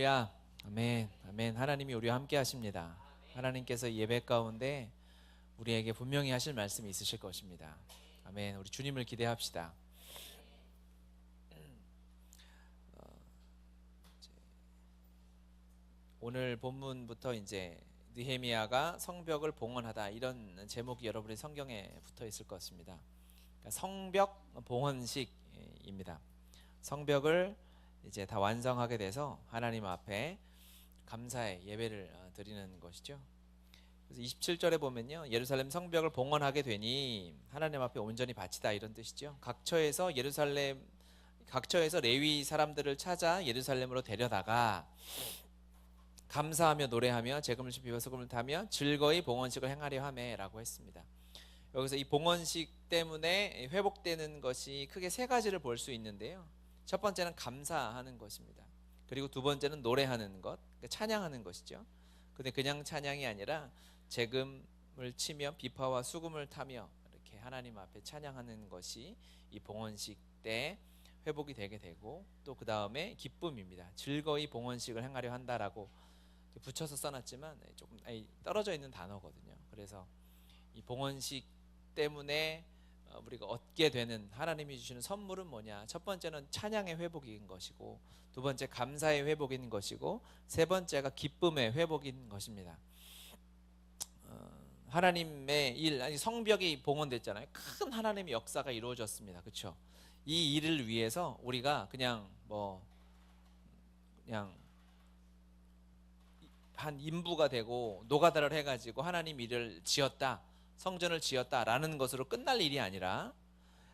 할렐루야. 아멘. 아멘. 하나님이 우리와 함께 하십니다. 하나님께서 예배 가운데 우리에게 분명히 하실 말씀이 있으실 것입니다. 아멘. 우리 주님을 기대합시다. 오늘 본문부터 이제 느헤미야가 성벽을 봉헌하다, 이런 제목이 여러분의 성경에 붙어 있을 것입니다. 그러니까 성벽 봉헌식입니다. 성벽을 이제 다 완성하게 돼서 하나님 앞에 감사의 예배를 드리는 것이죠. 그래서 27절에 보면요, 예루살렘 성벽을 봉헌하게 되니 하나님 앞에 온전히 바치다, 이런 뜻이죠. 각처에서 레위 사람들을 찾아 예루살렘으로 데려다가 감사하며 노래하며 재금을 줍히고 소금을 타며 즐거이 봉헌식을 행하려 하매라고 했습니다. 여기서 이 봉헌식 때문에 회복되는 것이 크게 세 가지를 볼 수 있는데요. 첫 번째는 감사하는 것입니다. 그리고 두 번째는 노래하는 것, 그러니까 찬양하는 것이죠. 근데 그냥 찬양이 아니라 재금을 치며 비파와 수금을 타며 이렇게 하나님 앞에 찬양하는 것이 이 봉헌식 때 회복이 되게 되고, 또 그 다음에 기쁨입니다. 즐거이 봉헌식을 행하려 한다라고 붙여서 써놨지만 조금 떨어져 있는 단어거든요. 그래서 이 봉헌식 때문에 우리가 얻게 되는 하나님이 주시는 선물은 뭐냐? 첫 번째는 찬양의 회복인 것이고, 두 번째 감사의 회복인 것이고, 세 번째가 기쁨의 회복인 것입니다. 하나님의 일, 성벽이 봉헌됐잖아요. 큰 하나님의 역사가 이루어졌습니다. 그렇죠? 이 일을 위해서 우리가 그냥 한 인부가 되고 노가다를 해가지고 하나님 일을 지었다, 성전을 지었다라는 것으로 끝날 일이 아니라,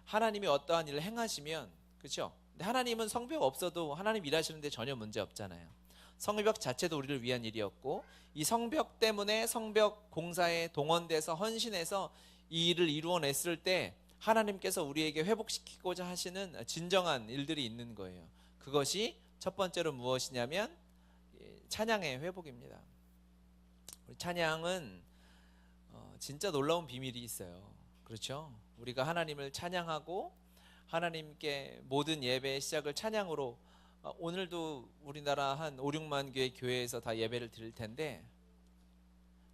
하나님이 어떠한 일을 행하시면, 그렇죠? 근데 하나님은 성벽 없어도 하나님 일하시는데 전혀 문제 없잖아요. 성벽 자체도 우리를 위한 일이었고, 이 성벽 때문에 성벽 공사에 동원돼서 헌신해서 이 일을 이루어냈을 때 하나님께서 우리에게 회복시키고자 하시는 진정한 일들이 있는 거예요. 그것이 첫 번째로 무엇이냐면 찬양의 회복입니다. 우리 찬양은 진짜 놀라운 비밀이 있어요. 그렇죠? 우리가 하나님을 찬양하고 하나님께 모든 예배의 시작을 찬양으로, 오늘도 우리나라 한 5, 6만 개의 교회에서 다 예배를 드릴 텐데,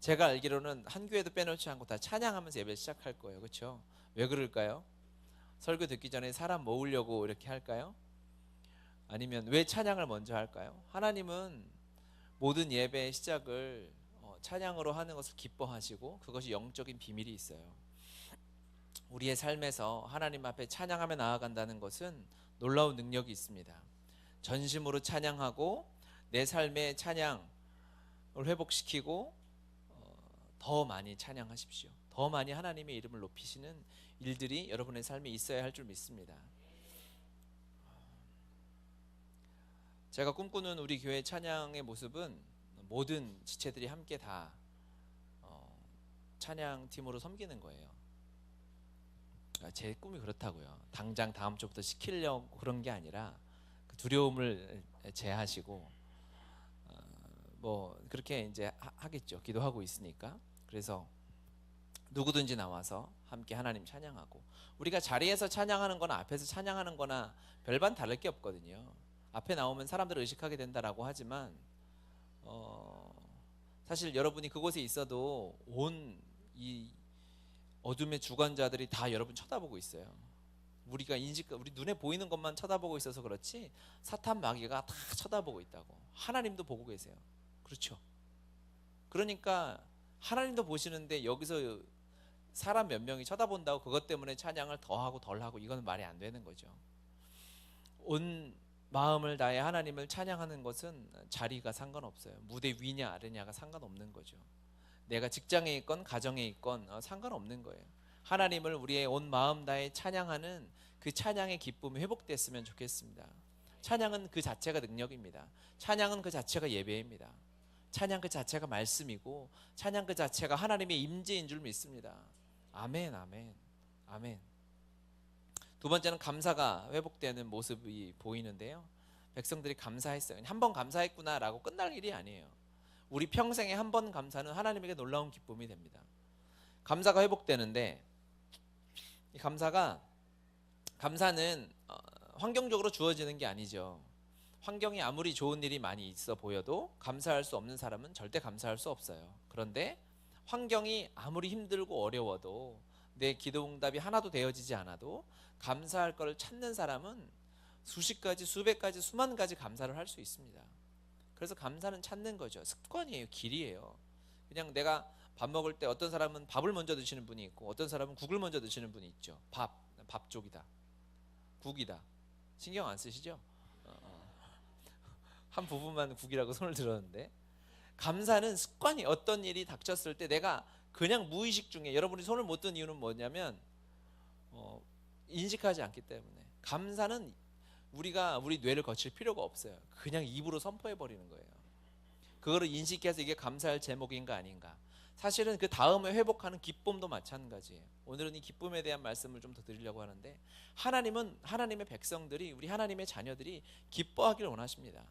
제가 알기로는 한 교회도 빼놓지 않고 다 찬양하면서 예배 시작할 거예요. 그렇죠? 왜 그럴까요? 설교 듣기 전에 사람 모으려고 이렇게 할까요? 아니면 왜 찬양을 먼저 할까요? 하나님은 모든 예배의 시작을 찬양으로 하는 것을 기뻐하시고, 그것이 영적인 비밀이 있어요. 우리의 삶에서 하나님 앞에 찬양하며 나아간다는 것은 놀라운 능력이 있습니다. 전심으로 찬양하고 내 삶의 찬양을 회복시키고 더 많이 찬양하십시오. 더 많이 하나님의 이름을 높이시는 일들이 여러분의 삶에 있어야 할 줄 믿습니다. 제가 꿈꾸는 우리 교회 찬양의 모습은 모든 지체들이 함께 다 찬양팀으로 섬기는 거예요. 제 꿈이 그렇다고요. 당장 다음 주부터 시키려고 그런 게 아니라 그 두려움을 제하시고 그렇게 이제 하겠죠. 기도하고 있으니까. 그래서 누구든지 나와서 함께 하나님 찬양하고, 우리가 자리에서 찬양하는 거나 앞에서 찬양하는 거나 별반 다를 게 없거든요. 앞에 나오면 사람들을 의식하게 된다라고 하지만 사실 여러분이 그곳에 있어도 온 이 어둠의 주관자들이 다 여러분 쳐다보고 있어요. 우리 눈에 보이는 것만 쳐다보고 있어서 그렇지, 사탄 마귀가 다 쳐다보고 있다고. 하나님도 보고 계세요. 그렇죠? 그러니까 하나님도 보시는데 여기서 사람 몇 명이 쳐다본다고 그것 때문에 찬양을 더하고 덜하고, 이건 말이 안 되는 거죠. 온 마음을 다해 하나님을 찬양하는 것은 자리가 상관없어요. 무대 위냐 아래냐가 상관없는 거죠. 내가 직장에 있건 가정에 있건 상관없는 거예요. 하나님을 우리의 온 마음 다해 찬양하는 그 찬양의 기쁨이 회복됐으면 좋겠습니다. 찬양은 그 자체가 능력입니다. 찬양은 그 자체가 예배입니다. 찬양 그 자체가 말씀이고, 찬양 그 자체가 하나님의 임재인 줄 믿습니다. 아멘, 아멘, 아멘. 두 번째는 감사가 회복되는 모습이 보이는데요. 백성들이 감사했어요. 한 번 감사했구나라고 끝날 일이 아니에요. 우리 평생에 한 번 감사는 하나님에게 놀라운 기쁨이 됩니다. 감사가 회복되는데, 이 감사는 환경적으로 주어지는 게 아니죠. 환경이 아무리 좋은 일이 많이 있어 보여도 감사할 수 없는 사람은 절대 감사할 수 없어요. 그런데 환경이 아무리 힘들고 어려워도 내 기도 응답이 하나도 되어지지 않아도 감사할 걸 찾는 사람은 수십 가지, 수백 가지, 수만 가지 감사를 할 수 있습니다. 그래서 감사는 찾는 거죠. 습관이에요. 길이에요. 그냥 내가 밥 먹을 때 어떤 사람은 밥을 먼저 드시는 분이 있고 어떤 사람은 국을 먼저 드시는 분이 있죠. 밥 쪽이다. 국이다. 신경 안 쓰시죠? 한 부분만 국이라고 손을 들었는데, 감사는 습관이, 어떤 일이 닥쳤을 때 내가 그냥 무의식 중에, 여러분이 손을 못 든 이유는 뭐냐면 인식하지 않기 때문에. 감사는 우리가 우리 뇌를 거칠 필요가 없어요. 그냥 입으로 선포해 버리는 거예요. 그거를 인식해서 이게 감사할 제목인가 아닌가. 사실은 그 다음에 회복하는 기쁨도 마찬가지예요. 오늘은 이 기쁨에 대한 말씀을 좀 더 드리려고 하는데, 하나님은, 하나님의 백성들이, 우리 하나님의 자녀들이 기뻐하기를 원하십니다.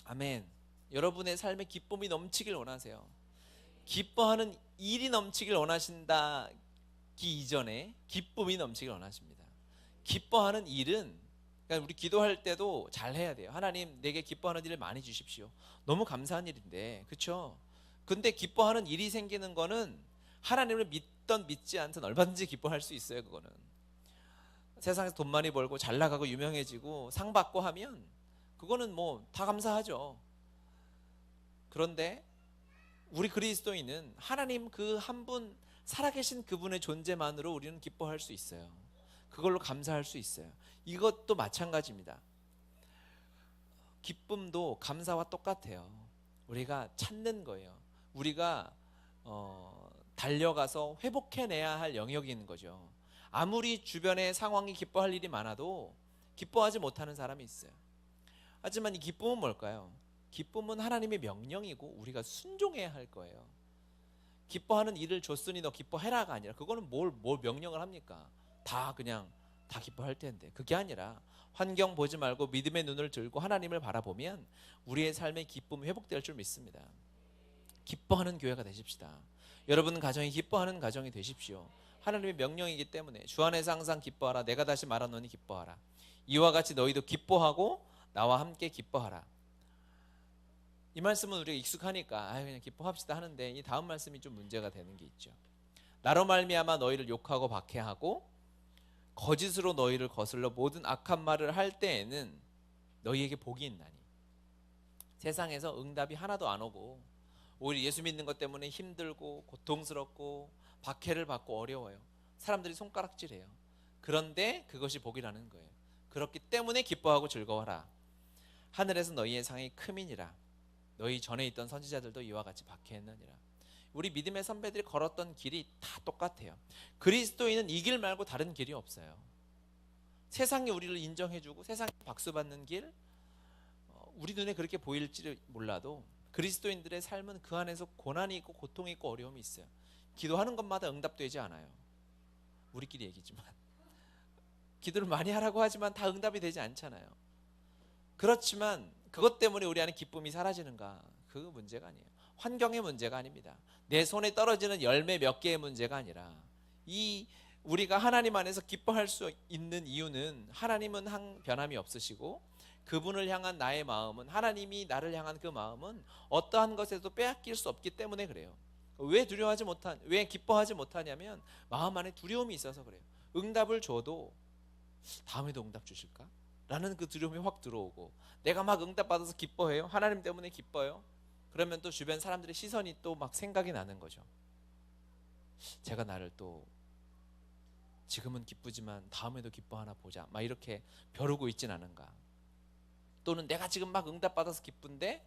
아멘. 여러분의 삶에 기쁨이 넘치길 원하세요. 기뻐하는 일이 넘치길 원하신다기 이전에 기쁨이 넘치길 원하십니다. 기뻐하는 일은, 그러니까 우리 기도할 때도 잘 해야 돼요. 하나님, 내게 기뻐하는 일을 많이 주십시오. 너무 감사한 일인데, 그렇죠? 근데 기뻐하는 일이 생기는 거는 하나님을 믿던 믿지 않든 얼마든지 기뻐할 수 있어요. 그거는 세상에서 돈 많이 벌고 잘 나가고 유명해지고 상 받고 하면 그거는 뭐 다 감사하죠. 그런데 우리 그리스도인은 하나님 그 한 분, 살아계신 그분의 존재만으로 우리는 기뻐할 수 있어요. 그걸로 감사할 수 있어요. 이것도 마찬가지입니다. 기쁨도 감사와 똑같아요. 우리가 찾는 거예요. 우리가 달려가서 회복해내야 할 영역이 있는 거죠. 아무리 주변에 상황이 기뻐할 일이 많아도 기뻐하지 못하는 사람이 있어요. 하지만 이 기쁨은 뭘까요? 기쁨은 하나님의 명령이고 우리가 순종해야 할 거예요. 기뻐하는 일을 줬으니 너 기뻐해라가 아니라, 그거는 뭘 명령을 합니까? 다 그냥 다 기뻐할 텐데. 그게 아니라 환경 보지 말고 믿음의 눈을 들고 하나님을 바라보면 우리의 삶의 기쁨이 회복될 줄 믿습니다. 기뻐하는 교회가 되십시다. 여러분 가정이 기뻐하는 가정이 되십시오. 하나님의 명령이기 때문에 주 안에서 항상 기뻐하라. 내가 다시 말하노니 기뻐하라. 이와 같이 너희도 기뻐하고 나와 함께 기뻐하라. 이 말씀은 우리가 익숙하니까 그냥 기뻐합시다 하는데, 이 다음 말씀이 좀 문제가 되는 게 있죠. 나로 말미암아 너희를 욕하고 박해하고 거짓으로 너희를 거슬러 모든 악한 말을 할 때에는 너희에게 복이 있나니. 세상에서 응답이 하나도 안 오고 오히려 예수 믿는 것 때문에 힘들고 고통스럽고 박해를 받고 어려워요. 사람들이 손가락질해요. 그런데 그것이 복이라는 거예요. 그렇기 때문에 기뻐하고 즐거워라. 하늘에서 너희의 상이 크민이라. 너희 전에 있던 선지자들도 이와 같이 박해했느니라. 우리 믿음의 선배들이 걸었던 길이 다 똑같아요. 그리스도인은 이 길 말고 다른 길이 없어요. 세상이 우리를 인정해주고 세상에 박수받는 길, 우리 눈에 그렇게 보일지 몰라도 그리스도인들의 삶은 그 안에서 고난이 있고 고통이 있고 어려움이 있어요. 기도하는 것마다 응답되지 않아요. 우리끼리 얘기지만 기도를 많이 하라고 하지만 다 응답이 되지 않잖아요. 그렇지만 그것 때문에 우리 안에 기쁨이 사라지는가? 그 문제가 아니에요. 환경의 문제가 아닙니다. 내 손에 떨어지는 열매 몇 개의 문제가 아니라, 이 우리가 하나님 안에서 기뻐할 수 있는 이유는 하나님은 변함이 없으시고 그분을 향한 나의 마음은, 하나님이 나를 향한 그 마음은 어떠한 것에도 빼앗길 수 없기 때문에 그래요. 왜 기뻐하지 못하냐면 마음 안에 두려움이 있어서 그래요. 응답을 줘도 다음에도 응답 주실까? 라는 그 두려움이 확 들어오고, 내가 막 응답 받아서 기뻐해요. 하나님 때문에 기뻐요. 그러면 또 주변 사람들의 시선이 또 막 생각이 나는 거죠. 제가 나를 또 지금은 기쁘지만 다음에도 기뻐하나 보자, 막 이렇게 벼르고 있진 않은가. 또는 내가 지금 막 응답 받아서 기쁜데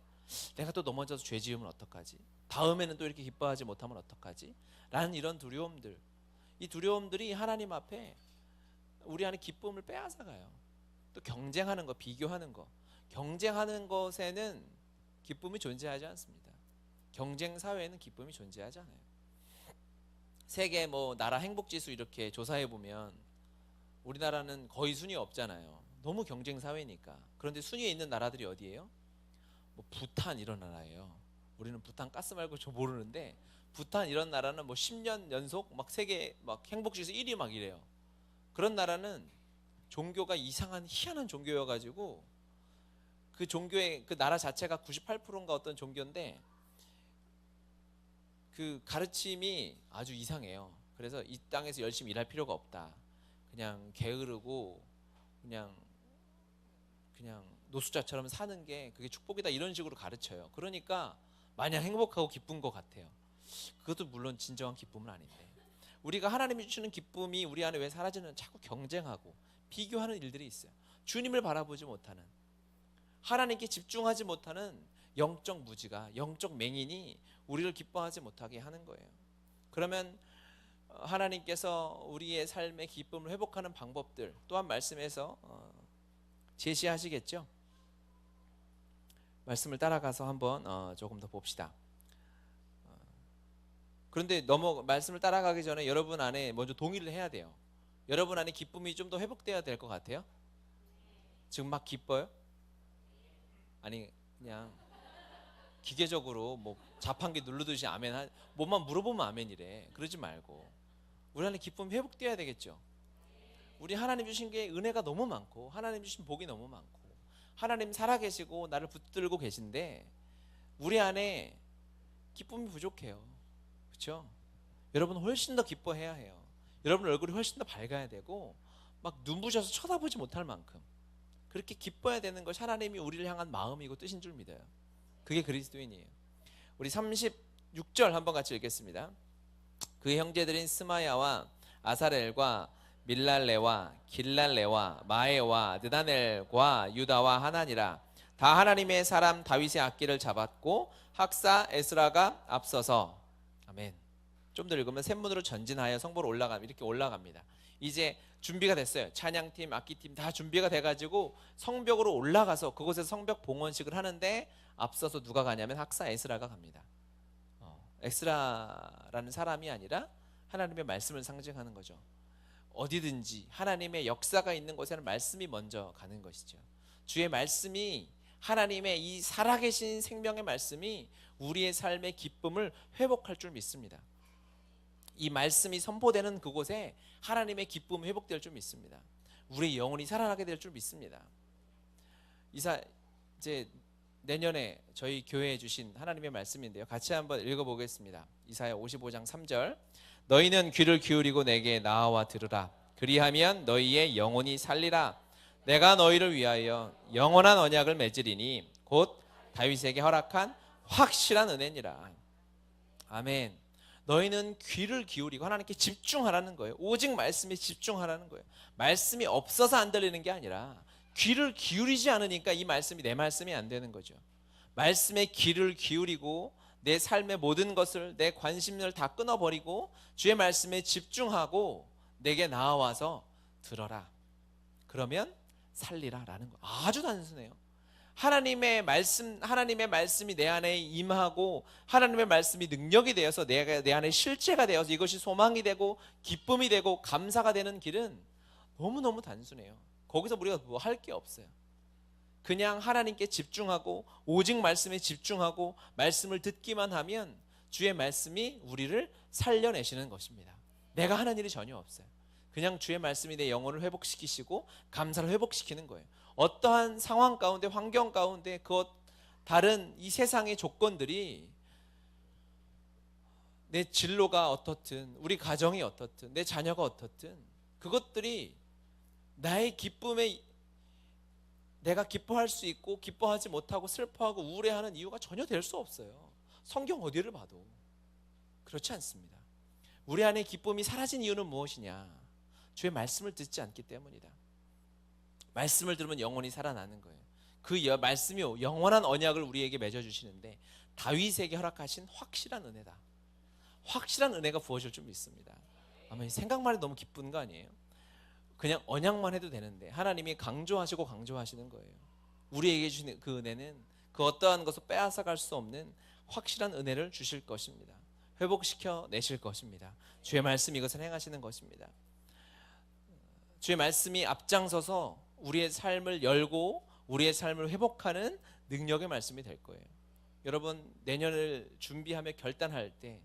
내가 또 넘어져서 죄 지으면 어떡하지? 다음에는 또 이렇게 기뻐하지 못하면 어떡하지? 라는 이런 두려움들, 이 두려움들이 하나님 앞에 우리 안에 기쁨을 빼앗아가요. 또 경쟁하는 거, 비교하는 거, 경쟁하는 것에는 기쁨이 존재하지 않습니다. 경쟁 사회에는 기쁨이 존재하지 않아요. 세계 나라 행복지수 이렇게 조사해 보면 우리나라는 거의 순위 없잖아요. 너무 경쟁 사회니까. 그런데 순위에 있는 나라들이 어디예요? 부탄 이런 나라예요. 우리는 부탄 가스 말고 저 모르는데, 부탄 이런 나라는 10년 연속 막 세계 막 행복지수 1위 막 이래요. 그런 나라는 종교가 이상한 희한한 종교여가지고 그 종교의 그 나라 자체가 98%인가 어떤 종교인데 그 가르침이 아주 이상해요. 그래서 이 땅에서 열심히 일할 필요가 없다. 그냥 게으르고 그냥 노숙자처럼 사는 게 그게 축복이다 이런 식으로 가르쳐요. 그러니까 마냥 행복하고 기쁜 것 같아요. 그것도 물론 진정한 기쁨은 아닌데 우리가 하나님이 주시는 기쁨이 우리 안에 왜 사라지는 자꾸 경쟁하고 비교하는 일들이 있어요. 주님을 바라보지 못하는 하나님께 집중하지 못하는 영적 무지가 영적 맹인이 우리를 기뻐하지 못하게 하는 거예요. 그러면 하나님께서 우리의 삶의 기쁨을 회복하는 방법들 또한 말씀에서 제시하시겠죠. 말씀을 따라가서 한번 조금 더 봅시다. 그런데 말씀을 따라가기 전에 여러분 안에 먼저 동의를 해야 돼요. 여러분 안에 기쁨이 좀 더 회복돼야 될 것 같아요. 지금 막 기뻐요? 아니 그냥 기계적으로 뭐 자판기 누르듯이 아멘 뭐만 물어보면 아멘이래. 그러지 말고 우리 안에 기쁨이 회복돼야 되겠죠. 우리 하나님 주신 게 은혜가 너무 많고 하나님 주신 복이 너무 많고 하나님 살아계시고 나를 붙들고 계신데 우리 안에 기쁨이 부족해요. 그렇죠? 여러분 훨씬 더 기뻐해야 해요. 여러분 얼굴이 훨씬 더 밝아야 되고 막 눈부셔서 쳐다보지 못할 만큼 그렇게 기뻐야 되는 것이 하나님이 우리를 향한 마음이고 뜻인 줄 믿어요. 그게 그리스도인이에요. 우리 36절 한번 같이 읽겠습니다. 그 형제들인 스마야와 아사렐과 밀랄레와 길랄레와 마에와 느다넬과 유다와 하나니라 다 하나님의 사람 다윗의 악기를 잡았고 학사 에스라가 앞서서 아멘. 좀 더 읽으면 샘문으로 전진하여 성보로 이렇게 올라갑니다. 이제 준비가 됐어요. 찬양팀, 악기팀 다 준비가 돼가지고 성벽으로 올라가서 그곳에서 성벽 봉헌식을 하는데 앞서서 누가 가냐면 학사 에스라가 갑니다. 에스라라는 사람이 아니라 하나님의 말씀을 상징하는 거죠. 어디든지 하나님의 역사가 있는 곳에는 말씀이 먼저 가는 것이죠. 주의 말씀이 하나님의 이 살아계신 생명의 말씀이 우리의 삶의 기쁨을 회복할 줄 믿습니다. 이 말씀이 선포되는 그곳에 하나님의 기쁨이 회복될 줄 믿습니다. 우리의 영혼이 살아나게 될 줄 믿습니다. 이제 내년에 저희 교회에 주신 하나님의 말씀인데요. 같이 한번 읽어보겠습니다. 이사야 55장 3절 너희는 귀를 기울이고 내게 나아와 들으라. 그리하면 너희의 영혼이 살리라. 내가 너희를 위하여 영원한 언약을 맺으리니 곧 다윗에게 허락한 확실한 은혜니라. 아멘. 너희는 귀를 기울이고 하나님께 집중하라는 거예요. 오직 말씀에 집중하라는 거예요. 말씀이 없어서 안 들리는 게 아니라 귀를 기울이지 않으니까 이 말씀이 내 말씀이 안 되는 거죠. 말씀에 귀를 기울이고 내 삶의 모든 것을 내 관심을 다 끊어버리고 주의 말씀에 집중하고 내게 나아와서 들어라. 그러면 살리라 라는 거. 아주 단순해요. 하나님의 말씀이 내 안에 임하고 하나님의 말씀이 능력이 되어서 내 안에 실체가 되어서 이것이 소망이 되고 기쁨이 되고 감사가 되는 길은 너무너무 단순해요. 거기서 우리가 뭐 할 게 없어요. 그냥 하나님께 집중하고 오직 말씀에 집중하고 말씀을 듣기만 하면 주의 말씀이 우리를 살려내시는 것입니다. 내가 하는 일이 전혀 없어요. 그냥 주의 말씀이 내 영혼을 회복시키시고 감사를 회복시키는 거예요. 어떠한 상황 가운데 환경 가운데 다른 이 세상의 조건들이 내 진로가 어떻든 우리 가정이 어떻든 내 자녀가 어떻든 그것들이 나의 기쁨에 내가 기뻐할 수 있고 기뻐하지 못하고 슬퍼하고 우울해하는 이유가 전혀 될 수 없어요. 성경 어디를 봐도 그렇지 않습니다. 우리 안에 기쁨이 사라진 이유는 무엇이냐? 주의 말씀을 듣지 않기 때문이다. 말씀을 들으면 영혼이 살아나는 거예요. 그 말씀이 영원한 언약을 우리에게 맺어주시는데 다윗에게 허락하신 확실한 은혜다. 확실한 은혜가 부어질 줄 믿습니다. 아마 생각만 해도 너무 기쁜 거 아니에요? 그냥 언약만 해도 되는데 하나님이 강조하시고 강조하시는 거예요. 우리에게 주신 그 은혜는 그 어떠한 것을 빼앗아갈 수 없는 확실한 은혜를 주실 것입니다. 회복시켜 내실 것입니다. 주의 말씀 이것을 행하시는 것입니다. 주의 말씀이 앞장서서 우리의 삶을 열고 우리의 삶을 회복하는 능력의 말씀이 될 거예요. 여러분 내년을 준비하며 결단할 때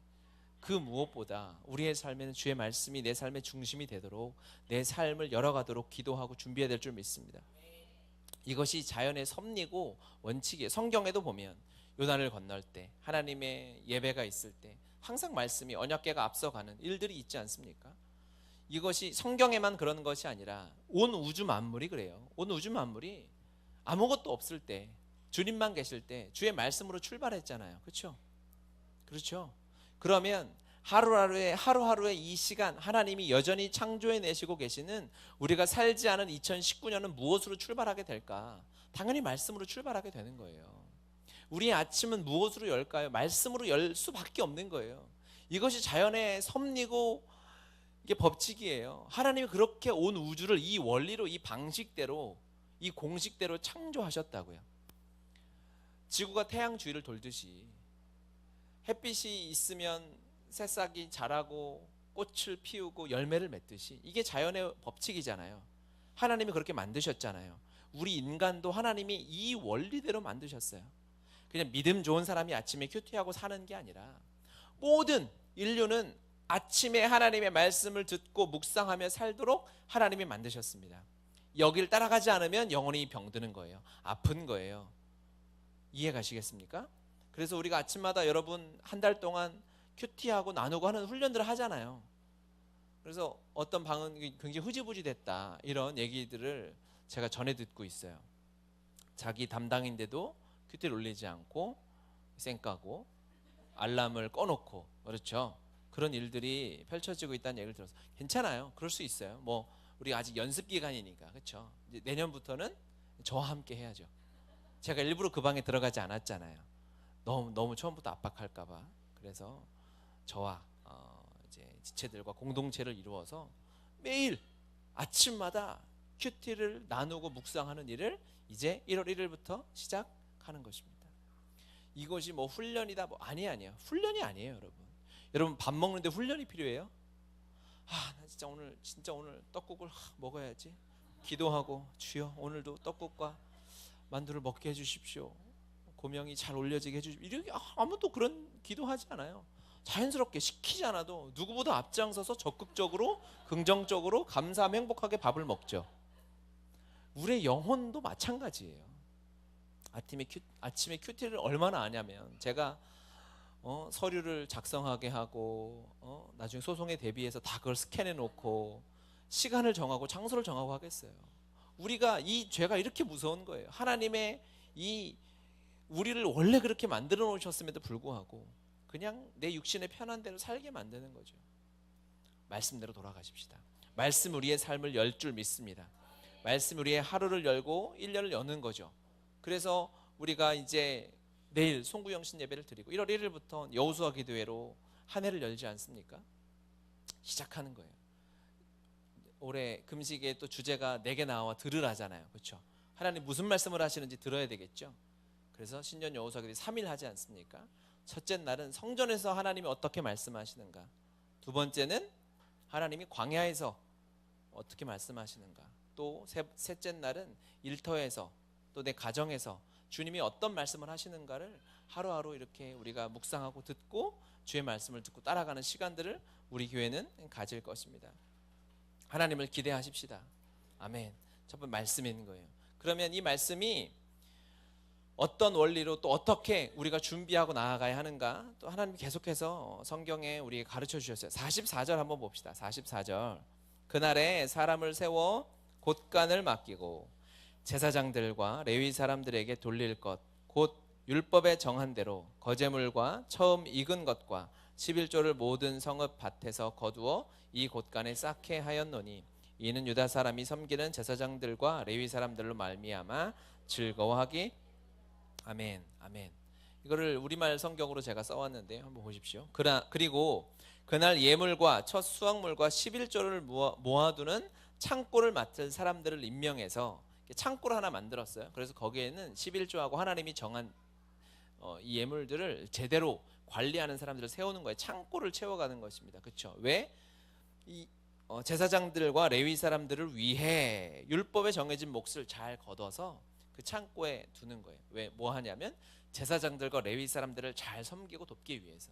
그 무엇보다 우리의 삶에는 주의 말씀이 내 삶의 중심이 되도록 내 삶을 열어가도록 기도하고 준비해야 될 줄 믿습니다. 이것이 자연의 섭리고 원칙이에요. 성경에도 보면 요단을 건널 때, 하나님의 예배가 있을 때 항상 말씀이, 언약궤가 앞서가는 일들이 있지 않습니까? 이것이 성경에만 그런 것이 아니라 온 우주 만물이 그래요. 온 우주 만물이 아무것도 없을 때, 주님만 계실 때 주의 말씀으로 출발했잖아요. 그렇죠? 그렇죠? 그러면 하루하루의 이 시간, 하나님이 여전히 창조해 내시고 계시는 우리가 살지 않은 2019년은 무엇으로 출발하게 될까? 당연히 말씀으로 출발하게 되는 거예요. 우리의 아침은 무엇으로 열까요? 말씀으로 열 수밖에 없는 거예요. 이것이 자연의 섭리고 이게 법칙이에요. 하나님이 그렇게 온 우주를 이 원리로, 이 방식대로, 이 공식대로 창조하셨다고요. 지구가 태양 주위를 돌듯이 햇빛이 있으면 새싹이 자라고 꽃을 피우고 열매를 맺듯이, 이게 자연의 법칙이잖아요. 하나님이 그렇게 만드셨잖아요. 우리 인간도 하나님이 이 원리대로 만드셨어요. 그냥 믿음 좋은 사람이 아침에 큐티하고 사는 게 아니라 모든 인류는 아침에 하나님의 말씀을 듣고 묵상하며 살도록 하나님이 만드셨습니다. 여기를 따라가지 않으면 영혼이 병드는 거예요. 아픈 거예요. 이해 가시겠습니까? 그래서 우리가 아침마다 여러분 한 달 동안 큐티하고 나누고 하는 훈련들을 하잖아요. 그래서 어떤 방은 굉장히 흐지부지 됐다, 이런 얘기들을 제가 전해 듣고 있어요. 자기 담당인데도 큐티를 올리지 않고 쌩까고 알람을 꺼놓고, 그렇죠? 그런 일들이 펼쳐지고 있다는 얘기를 들어서 괜찮아요. 그럴 수 있어요. 뭐 우리 아직 연습 기간이니까, 그렇죠? 이제 내년부터는 저와 함께 해야죠. 제가 일부러 그 방에 들어가지 않았잖아요. 너무 처음부터 압박할까봐. 그래서 저와 이제 지체들과 공동체를 이루어서 매일 아침마다 큐티를 나누고 묵상하는 일을 이제 1월 1일부터 시작하는 것입니다. 이것이 뭐 훈련이다, 뭐 아니에요. 훈련이 아니에요, 여러분. 여러분 밥 먹는데 훈련이 필요해요? 나 진짜 오늘 떡국을 먹어야지. 기도하고, 주여 오늘도 떡국과 만두를 먹게 해주십시오. 고명이 잘 올려지게 해주십시오. 이렇게 아무도 그런 기도하지 않아요. 자연스럽게 시키지 않아도 누구보다 앞장서서 적극적으로, 긍정적으로, 감사하며 행복하게 밥을 먹죠. 우리의 영혼도 마찬가지예요. 아침에 큐티를 얼마나 하냐면, 제가 서류를 작성하게 하고 나중에 소송에 대비해서 다 그걸 스캔해 놓고 시간을 정하고 장소를 정하고 하겠어요. 우리가 이 죄가 이렇게 무서운 거예요. 하나님의 이 우리를 원래 그렇게 만들어 놓으셨음에도 불구하고 그냥 내 육신의 편한 대로 살게 만드는 거죠. 말씀대로 돌아가십시다. 말씀 우리의 삶을 열 줄 믿습니다. 말씀 우리의 하루를 열고 1년을 여는 거죠. 그래서 우리가 이제 내일 송구영신 예배를 드리고 1월 1일부터 여호수아 기도회로 한 해를 열지 않습니까? 시작하는 거예요. 올해 금식의 또 주제가 내게 나와 들으라잖아요. 그렇죠? 하나님 무슨 말씀을 하시는지 들어야 되겠죠. 그래서 신년 여호수아 기도회 3일 하지 않습니까? 첫째 날은 성전에서 하나님이 어떻게 말씀하시는가, 두 번째는 하나님이 광야에서 어떻게 말씀하시는가, 또 셋째 날은 일터에서, 또 내 가정에서 주님이 어떤 말씀을 하시는가를 하루하루 이렇게 우리가 묵상하고 듣고 주의 말씀을 듣고 따라가는 시간들을 우리 교회는 가질 것입니다. 하나님을 기대하십시다. 아멘. 첫 번째 말씀인 거예요. 그러면 이 말씀이 어떤 원리로 또 어떻게 우리가 준비하고 나아가야 하는가, 또 하나님이 계속해서 성경에 우리에게 가르쳐 주셨어요. 44절 한번 봅시다. 44절. 그날에 사람을 세워 곳간을 맡기고 제사장들과 레위 사람들에게 돌릴 것, 곧 율법에 정한 대로 거제물과 처음 익은 것과 11조를 모든 성읍 밭에서 거두어 이 곳간에 쌓게 하였노니 이는 유다 사람이 섬기는 제사장들과 레위 사람들로 말미암아 즐거워하기. 아멘. 아멘. 이거를 우리말 성경으로 제가 써왔는데요. 한번 보십시오. 그리고 그날 예물과 첫 수확물과 11조를 모아두는 창고를 맡을 사람들을 임명해서 창고를 하나 만들었어요. 그래서 거기에는 11조하고 하나님이 정한 이 예물들을 제대로 관리하는 사람들을 세우는 거예요. 창고를 채워가는 것입니다. 그렇죠? 왜? 이 제사장들과 레위 사람들을 위해 율법에 정해진 몫을 잘 거둬서 그 창고에 두는 거예요. 왜? 뭐 하냐면 제사장들과 레위 사람들을 잘 섬기고 돕기 위해서.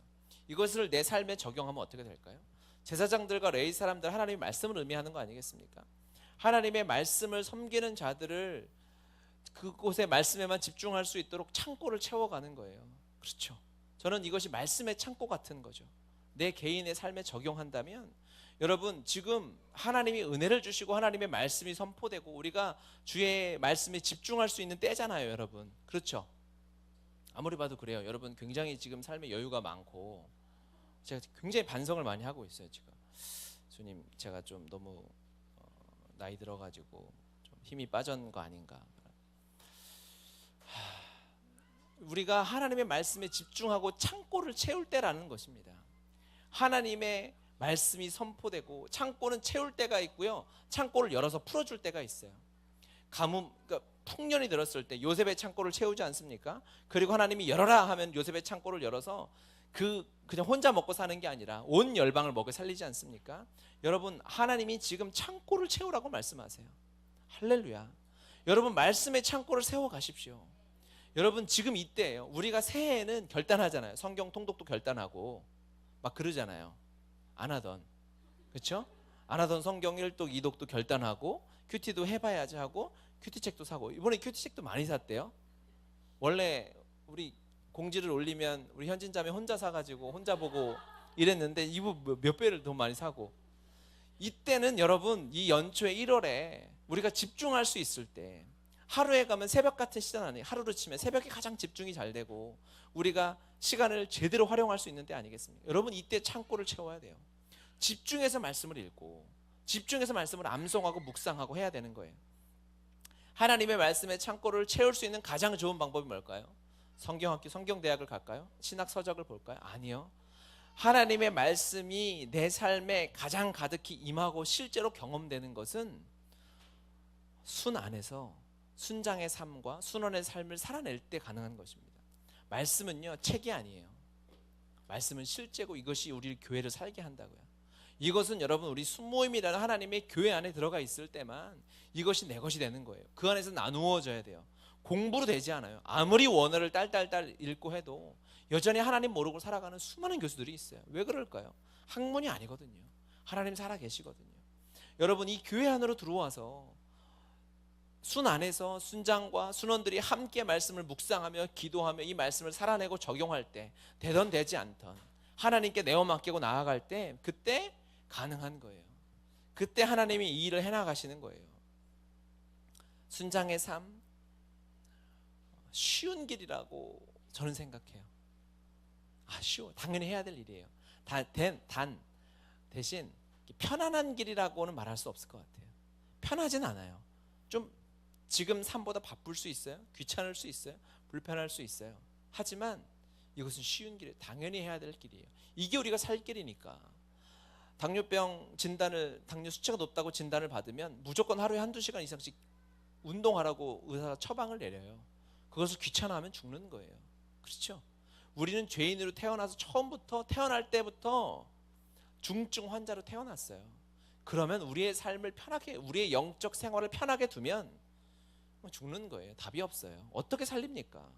이것을 내 삶에 적용하면 어떻게 될까요? 제사장들과 레위 사람들, 하나님의 말씀을 의미하는 거 아니겠습니까? 하나님의 말씀을 섬기는 자들을 그곳에 말씀에만 집중할 수 있도록 창고를 채워가는 거예요. 그렇죠. 저는 이것이 말씀의 창고 같은 거죠. 내 개인의 삶에 적용한다면 여러분 지금 하나님이 은혜를 주시고 하나님의 말씀이 선포되고 우리가 주의 말씀에 집중할 수 있는 때잖아요, 여러분. 그렇죠. 아무리 봐도 그래요. 여러분 굉장히 지금 삶에 여유가 많고 제가 굉장히 반성을 많이 하고 있어요. 지금 주님, 제가 좀 너무 나이 들어가지고 좀 힘이 빠진 거 아닌가. 우리가 하나님의 말씀에 집중하고 창고를 채울 때라는 것입니다. 하나님의 말씀이 선포되고 창고는 채울 때가 있고요, 창고를 열어서 풀어줄 때가 있어요. 가뭄, 그러니까 풍년이 들었을 때 요셉의 창고를 채우지 않습니까? 그리고 하나님이 열어라 하면 요셉의 창고를 열어서 그냥 혼자 먹고 사는 게 아니라 온 열방을 먹여 살리지 않습니까? 여러분, 하나님이 지금 창고를 채우라고 말씀하세요. 할렐루야. 여러분, 말씀의 창고를 세워 가십시오. 여러분, 지금 이때예요. 우리가 새해에는 결단하잖아요. 성경 통독도 결단하고 막 그러잖아요. 안 하던, 그렇죠? 안 하던 성경 1독 2독도 결단하고 큐티도 해봐야지 하고 큐티책도 사고, 이번에 큐티책도 많이 샀대요. 원래 우리 공지를 올리면 우리 현진자매 혼자 사가지고 혼자 보고 이랬는데 이부 몇 배를 더 많이 사고. 이때는 여러분, 이 연초에 1월에 우리가 집중할 수 있을 때, 하루에 가면 새벽 같은 시간 아니에요. 하루로 치면 새벽이 가장 집중이 잘 되고 우리가 시간을 제대로 활용할 수 있는 때 아니겠습니까? 여러분, 이때 창고를 채워야 돼요. 집중해서 말씀을 읽고 집중해서 말씀을 암송하고 묵상하고 해야 되는 거예요. 하나님의 말씀의 창고를 채울 수 있는 가장 좋은 방법이 뭘까요? 성경학교, 성경대학을 갈까요? 신학서적을 볼까요? 아니요. 하나님의 말씀이 내 삶에 가장 가득히 임하고 실제로 경험되는 것은 순 안에서 순장의 삶과 순원의 삶을 살아낼 때 가능한 것입니다. 말씀은요, 책이 아니에요. 말씀은 실제고 이것이 우리 교회를 살게 한다고요. 이것은 여러분, 우리 순모임이라는 하나님의 교회 안에 들어가 있을 때만 이것이 내 것이 되는 거예요. 그 안에서 나누어져야 돼요. 공부로 되지 않아요. 아무리 원어를 딸딸딸 읽고 해도 여전히 하나님 모르고 살아가는 수많은 교수들이 있어요. 왜 그럴까요? 학문이 아니거든요. 하나님 살아 계시거든요. 여러분, 이 교회 안으로 들어와서 순 안에서 순장과 순원들이 함께 말씀을 묵상하며 기도하며 이 말씀을 살아내고 적용할 때, 되던 되지 않던 하나님께 내어 맡기고 나아갈 때, 그때 가능한 거예요. 그때 하나님이 이 일을 해나가시는 거예요. 순장의 삶, 쉬운 길이라고 저는 생각해요. 쉬워. 당연히 해야 될 일이에요. 대신 편안한 길이라고는 말할 수 없을 것 같아요. 편하진 않아요. 좀 지금 삶보다 바쁠 수 있어요. 귀찮을 수 있어요. 불편할 수 있어요. 하지만 이것은 쉬운 길이에요. 당연히 해야 될 길이에요. 이게 우리가 살 길이니까. 당뇨병 진단을, 당뇨 수치가 높다고 진단을 받으면 무조건 하루에 1-2시간 이상씩 운동하라고 의사가 처방을 내려요. 그것을 귀찮아하면 죽는 거예요. 그렇죠? 우리는 죄인으로 태어나서 처음부터, 태어날 때부터 중증 환자로 태어났어요. 그러면 우리의 삶을 편하게, 우리의 영적 생활을 편하게 두면 죽는 거예요. 답이 없어요. 어떻게 살립니까?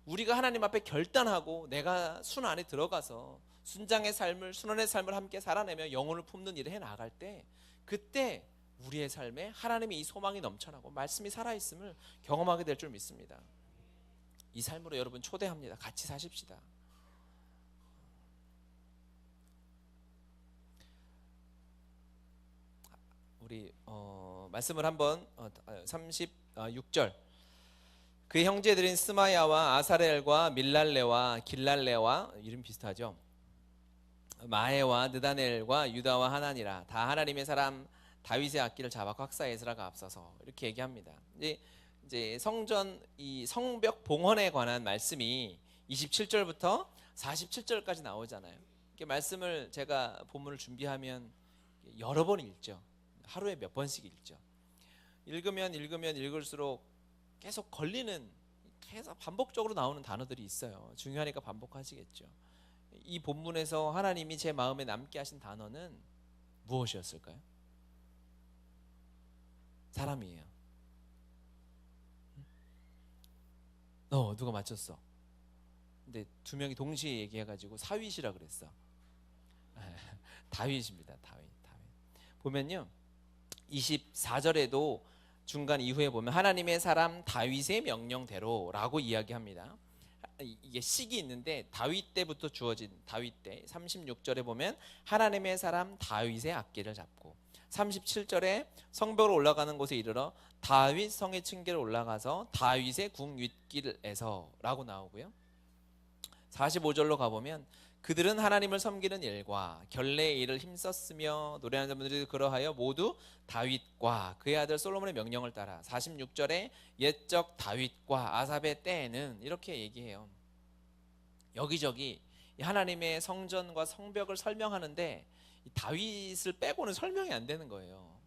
우리가 하나님 앞에 결단하고 내가 순 안에 들어가서 순장의 삶을, 순원의 삶을 함께 살아내며 영혼을 품는 일을 해나갈 때, 그때 우리의 삶에 하나님의 이 소망이 넘쳐나고 말씀이 살아있음을 경험하게 될 줄 믿습니다. 이 삶으로 여러분 초대합니다. 같이 사십시다. 우리 말씀을 한번 36절. 그의 형제들인 스마야와 아사렐과 밀랄레와 길랄레와, 이름 비슷하죠, 마에와 느다넬과 유다와 하나니라, 다 하나님의 사람 다윗의 악기를 잡았고 학사 에스라가 앞서서, 이렇게 얘기합니다. 이제 성전, 이 성벽 봉헌에 관한 말씀이 27절부터 47절까지 나오잖아요. 이렇게 말씀을 제가 본문을 준비하면 여러 번 읽죠. 하루에 몇 번씩 읽죠. 읽으면 읽을수록 계속 걸리는, 계속 반복적으로 나오는 단어들이 있어요. 중요하니까 반복하시겠죠. 이 본문에서 하나님이 제 마음에 남게 하신 단어는 무엇이었을까요? 사람이에요. 누가 맞췄어? 근데 두 명이 동시에 얘기해가지고 사윗이라 그랬어. 다윗입니다. 다윗. 보면요, 24절에도 중간 이후에 보면 하나님의 사람 다윗의 명령대로라고 이야기합니다. 이게 시기 있는데 다윗 때부터 주어진 다윗 때 36절에 보면 하나님의 사람 다윗의 악기를 잡고 37절에 성벽으로 올라가는 곳에 이르러 다윗 성의 층계로 올라가서 다윗의 궁 윗길에서라고 나오고요. 45절로 가보면 그들은 하나님을 섬기는 일과 결례의 일을 힘썼으며 노래하는 자분들이 그러하여 모두 다윗과 그의 아들 솔로몬의 명령을 따라 46절에 옛적 다윗과 아삽의 때에는 이렇게 얘기해요. 여기저기 하나님의 성전과 성벽을 설명하는데 다윗을 빼고는 설명이 안 되는 거예요.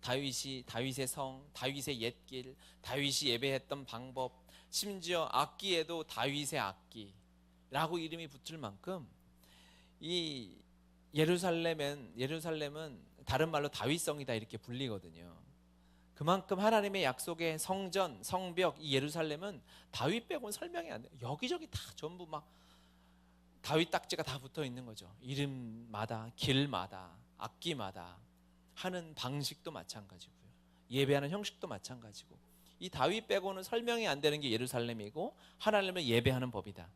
다윗의 성, 다윗의 옛길, 다윗이 예배했던 방법, 심지어 악기에도 다윗의 악기라고 이름이 붙을 만큼 이 예루살렘은 다른 말로 다윗성이다 이렇게 불리거든요. 그만큼 하나님의 약속의 성전, 성벽, 이 예루살렘은 다윗 빼고는 설명이 안 돼요. 여기저기 다 전부 막 다윗 딱지가 다 붙어 있는 거죠. 이름마다, 길마다, 악기마다 하는 방식도 마찬가지고요. 예배하는 형식도 마찬가지고 이 다윗 빼고는 설명이 안 되는 게 예루살렘이고 하나님을 예배하는 법이다.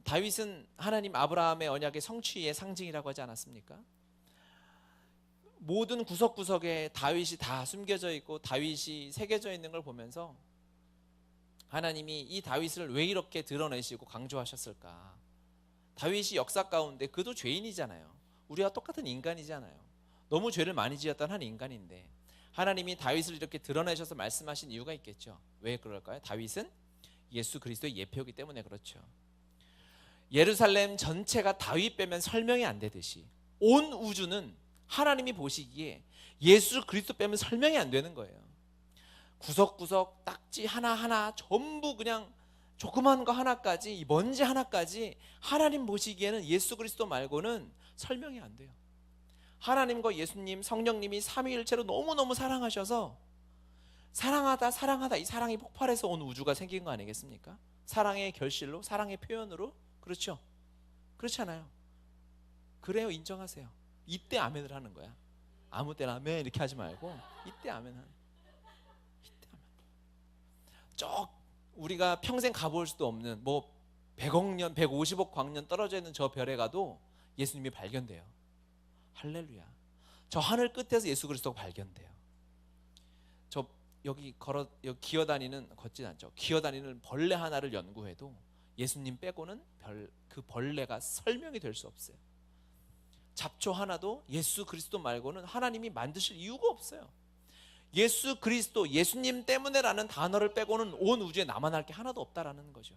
다윗은 하나님 아브라함의 언약의 성취의 상징이라고 하지 않았습니까? 모든 구석구석에 다윗이 다 숨겨져 있고 다윗이 새겨져 있는 걸 보면서 하나님이 이 다윗을 왜 이렇게 드러내시고 강조하셨을까? 다윗이 역사 가운데 그도 죄인이잖아요. 우리와 똑같은 인간이잖아요. 너무 죄를 많이 지었던 한 인간인데 하나님이 다윗을 이렇게 드러내셔서 말씀하신 이유가 있겠죠. 왜 그럴까요? 다윗은 예수 그리스도의 예표이기 때문에 그렇죠. 예루살렘 전체가 다윗 빼면 설명이 안 되듯이 온 우주는 하나님이 보시기에 예수 그리스도 빼면 설명이 안 되는 거예요. 구석구석 딱지 하나하나 전부 그냥 조그만 거 하나까지 이 먼지 하나까지 하나님 보시기에는 예수 그리스도 말고는 설명이 안 돼요. 하나님과 예수님 성령님이 삼위일체로 너무너무 사랑하셔서 사랑하다 이 사랑이 폭발해서 온 우주가 생긴 거 아니겠습니까? 사랑의 결실로 사랑의 표현으로 그렇죠? 그렇잖아요. 그래요. 인정하세요. 이때 아멘을 하는 거야. 아무 때나 아멘 이렇게 하지 말고 이때 아멘 하는 이때 아멘. 쭉 우리가 평생 가볼 수도 없는 뭐 100억 년 150억 광년 떨어져 있는 저 별에 가도 예수님이 발견돼요. 할렐루야. 저 하늘 끝에서 예수 그리스도가 발견돼요. 저 여기 기어다니는 걷진 않죠. 기어다니는 벌레 하나를 연구해도 예수님 빼고는 그 벌레가 설명이 될 수 없어요. 잡초 하나도 예수 그리스도 말고는 하나님이 만드실 이유가 없어요. 예수 그리스도, 예수님 때문에라는 단어를 빼고는 온 우주에 남아날 게 하나도 없다라는 거죠.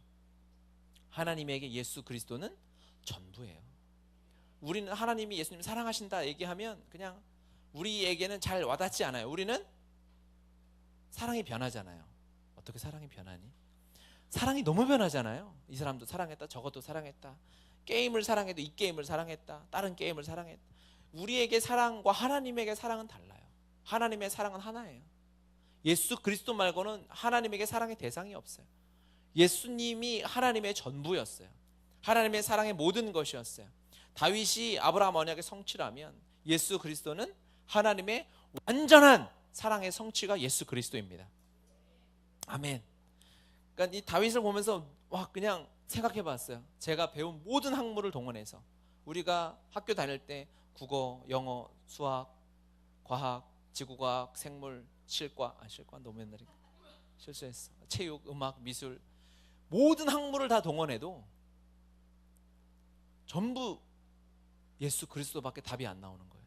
하나님에게 예수 그리스도는 전부예요. 우리는 하나님이 예수님 사랑하신다 얘기하면 그냥 우리에게는 잘 와닿지 않아요. 우리는 사랑이 변하잖아요. 어떻게 사랑이 변하니? 사랑이 너무 변하잖아요. 이 사람도 사랑했다, 저것도 사랑했다. 게임을 사랑해도 이 게임을 사랑했다, 다른 게임을 사랑했다. 우리에게 사랑과 하나님에게 사랑은 달라요. 하나님의 사랑은 하나예요. 예수 그리스도 말고는 하나님에게 사랑의 대상이 없어요. 예수님이 하나님의 전부였어요. 하나님의 사랑의 모든 것이었어요. 다윗이 아브라함 언약의 성취라면 예수 그리스도는 하나님의 완전한 사랑의 성취가 예수 그리스도입니다. 아멘. 그러니까 이 다윗을 보면서 그냥 생각해 봤어요. 제가 배운 모든 학문을 동원해서 우리가 학교 다닐 때 국어, 영어, 수학, 과학, 지구과학, 생물, 실과 너무 옛날에 실수했어. 체육, 음악, 미술 모든 학문을 다 동원해도 전부 예수 그리스도밖에 답이 안 나오는 거예요.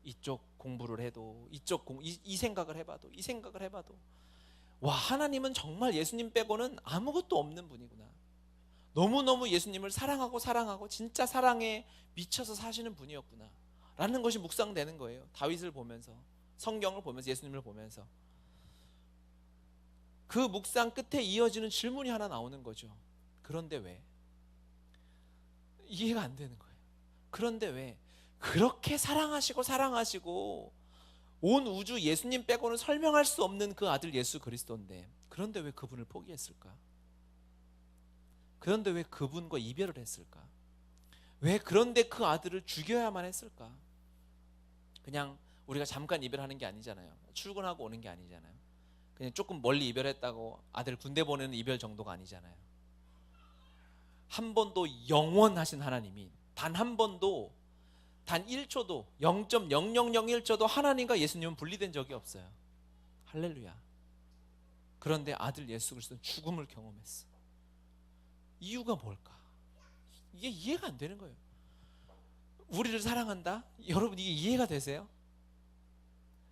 이쪽 공부를 해도 이 생각을 해봐도 이 생각을 해봐도 와, 하나님은 정말 예수님 빼고는 아무것도 없는 분이구나. 너무너무 예수님을 사랑하고 진짜 사랑에 미쳐서 사시는 분이었구나 라는 것이 묵상되는 거예요. 다윗을 보면서, 성경을 보면서, 예수님을 보면서. 그 묵상 끝에 이어지는 질문이 하나 나오는 거죠. 그런데 왜? 이해가 안 되는 거예요. 그런데 왜? 그렇게 사랑하시고 온 우주 예수님 빼고는 설명할 수 없는 그 아들 예수 그리스도인데 그런데 왜 그분을 포기했을까? 그런데 왜 그분과 이별을 했을까? 왜 그런데 그 아들을 죽여야만 했을까? 그냥 우리가 잠깐 이별하는 게 아니잖아요. 출근하고 오는 게 아니잖아요. 그냥 조금 멀리 이별했다고 아들 군대 보내는 이별 정도가 아니잖아요. 한 번도 영원하신 하나님이 단 한 번도, 단 1초도, 0.0001초도 하나님과 예수님은 분리된 적이 없어요. 할렐루야. 그런데 아들 예수 그리스도는 죽음을 경험했어. 이유가 뭘까? 이게 이해가 안 되는 거예요. 우리를 사랑한다? 여러분, 이게 이해가 되세요?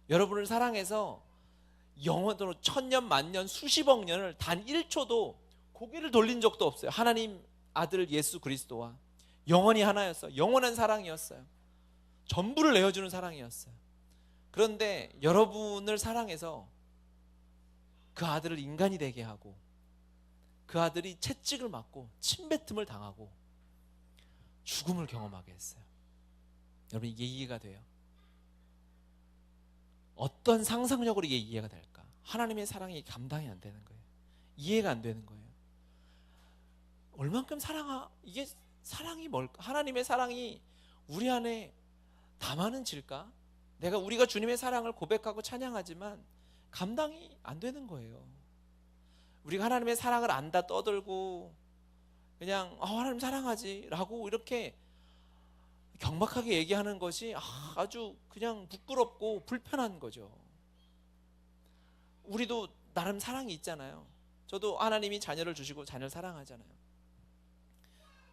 여러분을 사랑해서 영원토록 1000년, 만년, 수십억 년을 단 1초도 고개를 돌린 적도 없어요. 하나님 아들 예수 그리스도와 영원히 하나였어요. 영원한 사랑이었어요. 전부를 내어주는 사랑이었어요. 그런데 여러분을 사랑해서 그 아들을 인간이 되게 하고, 그 아들이 채찍을 맞고 침뱉음을 당하고 죽음을 경험하게 했어요. 여러분, 이게 이해가 돼요? 어떤 상상력으로 이게 이해가 될까? 하나님의 사랑이 감당이 안 되는 거예요. 이해가 안 되는 거예요. 얼만큼 이게 사랑이 뭘까? 하나님의 사랑이 우리 안에 담아는질까? 우리가 주님의 사랑을 고백하고 찬양하지만 감당이 안 되는 거예요. 우리가 하나님의 사랑을 안다 떠들고 그냥 하나님 사랑하지 라고 이렇게 경박하게 얘기하는 것이 아주 그냥 부끄럽고 불편한 거죠. 우리도 나름 사랑이 있잖아요. 저도 하나님이 자녀를 주시고 자녀를 사랑하잖아요.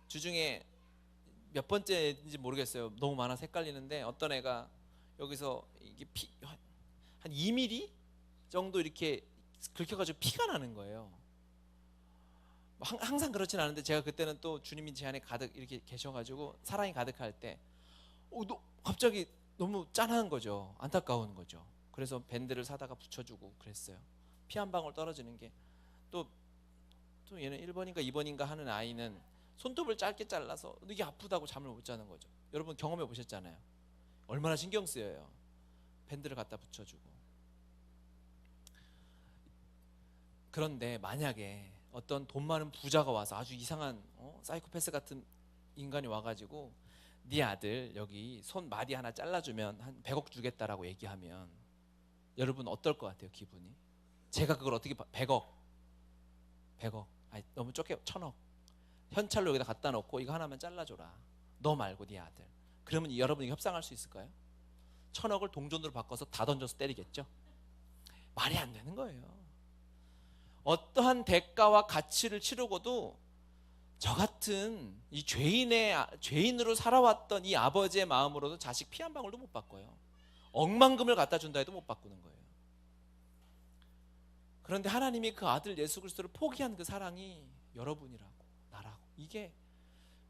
주중에 몇 번째인지 모르겠어요. 너무 많아서 헷갈리는데 어떤 애가 여기서 이게 한 2mm 정도 이렇게 긁혀가지고 피가 나는 거예요. 항상 그렇진 않은데 제가 그때는 또 주님이 제 안에 가득 이렇게 계셔가지고 사랑이 가득할 때 갑자기 너무 짠한 거죠. 안타까운 거죠. 그래서 밴드를 사다가 붙여주고 그랬어요. 피 한 방울 떨어지는 게. 또 얘는 1번인가 2번인가 하는 아이는 손톱을 짧게 잘라서 이게 아프다고 잠을 못 자는 거죠. 여러분 경험해 보셨잖아요. 얼마나 신경 쓰여요. 밴드를 갖다 붙여주고. 그런데 만약에 어떤 돈 많은 부자가 와서 아주 이상한 사이코패스 같은 인간이 와가지고 네 아들 여기 손 마디 하나 잘라주면 한 100억 주겠다라고 얘기하면 여러분 어떨 것 같아요? 기분이? 제가 그걸 어떻게 100억 아니 너무 적게 1000억 현찰로 여기다 갖다 놓고 이거 하나만 잘라줘라, 너 말고 네 아들. 그러면 여러분이 협상할 수 있을까요? 1000억을 동전으로 바꿔서 다 던져서 때리겠죠? 말이 안 되는 거예요. 어떠한 대가와 가치를 치르고도 저 같은 이 죄인으로 살아왔던 이 아버지의 마음으로도 자식 피 한 방울도 못 바꿔요. 억만금을 갖다 준다 해도 못 바꾸는 거예요. 그런데 하나님이 그 아들 예수 그리스도를 포기한 그 사랑이 여러분이라고 나라고, 이게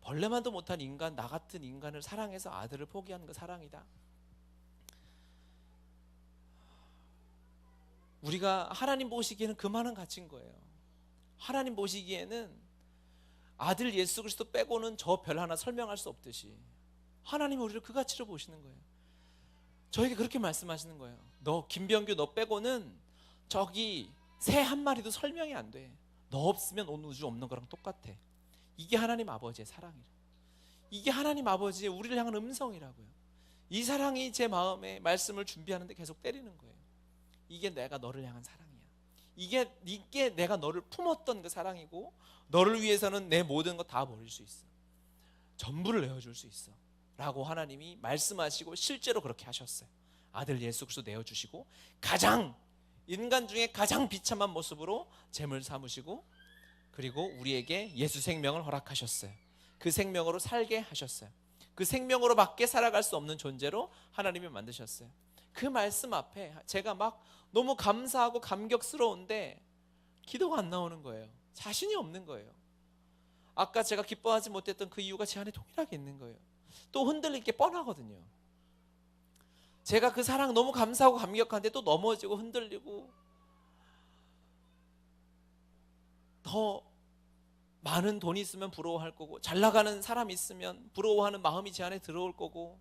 벌레만도 못한 인간, 나 같은 인간을 사랑해서 아들을 포기한 그 사랑이다. 우리가 하나님 보시기에는 그만한 가치인 거예요. 하나님 보시기에는 아들 예수 그리스도 빼고는 저 별 하나 설명할 수 없듯이 하나님이 우리를 그 가치로 보시는 거예요. 저에게 그렇게 말씀하시는 거예요. 너 김병규 너 빼고는 저기 새 한 마리도 설명이 안 돼. 너 없으면 온 우주 없는 거랑 똑같아. 이게 하나님 아버지의 사랑이라. 이게 하나님 아버지의 우리를 향한 음성이라고요. 이 사랑이 제 마음에 말씀을 준비하는데 계속 때리는 거예요. 이게 내가 너를 향한 사랑이야. 이게 내가 너를 품었던 그 사랑이고, 너를 위해서는 내 모든 거 다 버릴 수 있어. 전부를 내어줄 수 있어 라고 하나님이 말씀하시고 실제로 그렇게 하셨어요. 아들 예수 그리스도 내어주시고 인간 중에 가장 비참한 모습으로 잼을 삼으시고, 그리고 우리에게 예수 생명을 허락하셨어요. 그 생명으로 살게 하셨어요. 그 생명으로 밖에 살아갈 수 없는 존재로 하나님이 만드셨어요. 그 말씀 앞에 제가 막 너무 감사하고 감격스러운데 기도가 안 나오는 거예요. 자신이 없는 거예요. 아까 제가 기뻐하지 못했던 그 이유가 제 안에 동일하게 있는 거예요. 또 흔들릴 게 뻔하거든요. 제가 그 사랑 너무 감사하고 감격한데 또 넘어지고 흔들리고, 더 많은 돈이 있으면 부러워할 거고, 잘 나가는 사람이 있으면 부러워하는 마음이 제 안에 들어올 거고,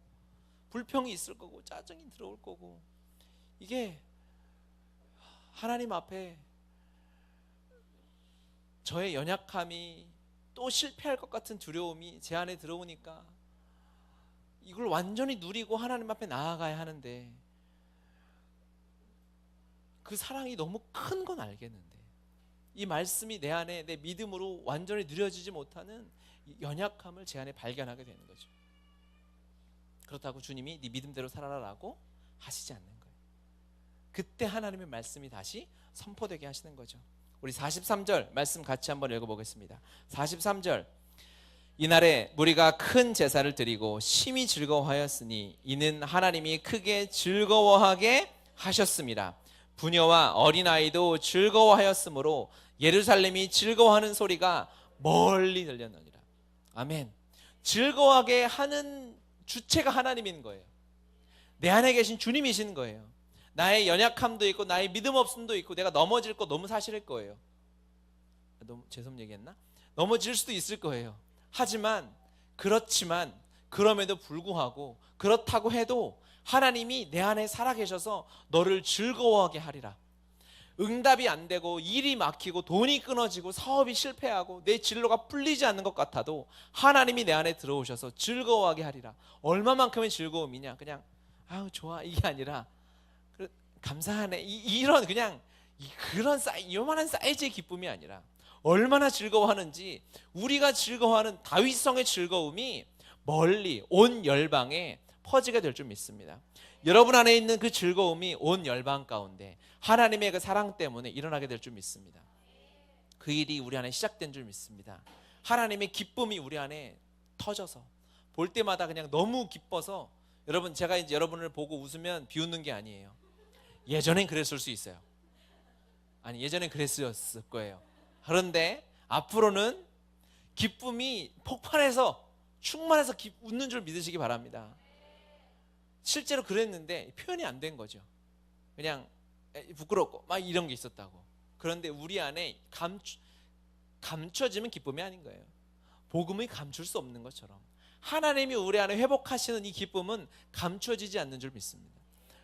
불평이 있을 거고, 짜증이 들어올 거고, 이게 하나님 앞에 저의 연약함이 또 실패할 것 같은 두려움이 제 안에 들어오니까 이걸 완전히 누리고 하나님 앞에 나아가야 하는데 그 사랑이 너무 큰 건 알겠는데 이 말씀이 내 안에 내 믿음으로 완전히 누려지지 못하는 이 연약함을 제 안에 발견하게 되는 거죠. 그렇다고 주님이 네 믿음대로 살아라라고 하시지 않는 거예요. 그때 하나님의 말씀이 다시 선포되게 하시는 거죠. 우리 43절 말씀 같이 한번 읽어보겠습니다. 43절 이날에 무리가 큰 제사를 드리고 심히 즐거워하였으니 이는 하나님이 크게 즐거워하게 하셨습니다. 부녀와 어린아이도 즐거워하였으므로 예루살렘이 즐거워하는 소리가 멀리 들렸느니라. 아멘. 즐거워하게 하는 주체가 하나님인 거예요. 내 안에 계신 주님이신 거예요. 나의 연약함도 있고 나의 믿음 없음도 있고 내가 넘어질 거 너무 사실일 거예요. 너무 죄송 얘기했나? 넘어질 수도 있을 거예요. 하지만 그렇지만 그럼에도 불구하고 그렇다고 해도 하나님이 내 안에 살아계셔서 너를 즐거워하게 하리라. 응답이 안 되고 일이 막히고 돈이 끊어지고 사업이 실패하고 내 진로가 풀리지 않는 것 같아도 하나님이 내 안에 들어오셔서 즐거워하게 하리라. 얼마만큼의 즐거움이냐? 그냥 아우 좋아 이게 아니라 감사하네 이런 그냥 그런 요만한 사이즈의 기쁨이 아니라 얼마나 즐거워하는지 우리가 즐거워하는 다윗성의 즐거움이 멀리 온 열방에 퍼지게 될 줄 믿습니다. 여러분 안에 있는 그 즐거움이 온 열방 가운데 하나님의 그 사랑 때문에 일어나게 될 줄 믿습니다. 그 일이 우리 안에 시작된 줄 믿습니다. 하나님의 기쁨이 우리 안에 터져서 볼 때마다 그냥 너무 기뻐서 여러분 제가 이제 여러분을 보고 웃으면 비웃는 게 아니에요. 예전엔 그랬을 수 있어요. 아니 예전엔 그랬을 거예요. 그런데 앞으로는 기쁨이 폭발해서 충만해서 웃는 줄 믿으시기 바랍니다. 실제로 그랬는데 표현이 안 된 거죠. 그냥 부끄럽고 막 이런 게 있었다고. 그런데 우리 안에 감춰지면 기쁨이 아닌 거예요. 복음이 감출 수 없는 것처럼 하나님이 우리 안에 회복하시는 이 기쁨은 감춰지지 않는 줄 믿습니다.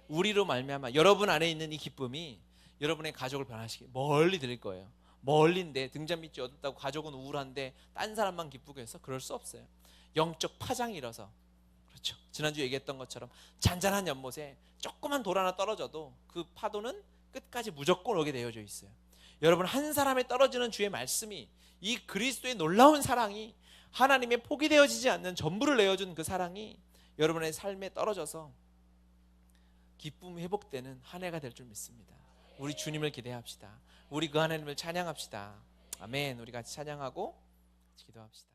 우리로 말미암아 여러분 안에 있는 이 기쁨이 여러분의 가족을 변화시키게 멀리 드릴 거예요. 멀리인데 등잔 밑이 어둡다고 가족은 우울한데 딴 사람만 기쁘게 해서 그럴 수 없어요. 영적 파장이 일어서 그렇죠. 지난주 얘기했던 것처럼 잔잔한 연못에 조그만 돌 하나 떨어져도 그 파도는 끝까지 무조건 오게 되어져 있어요. 여러분 한 사람에 떨어지는 주의 말씀이 이 그리스도의 놀라운 사랑이 하나님의 포기되어지지 않는 전부를 내어준 그 사랑이 여러분의 삶에 떨어져서 기쁨이 회복되는 한 해가 될 줄 믿습니다. 우리 주님을 기대합시다. 우리 그 하나님을 찬양합시다. 아멘. 우리 같이 찬양하고 기도합시다.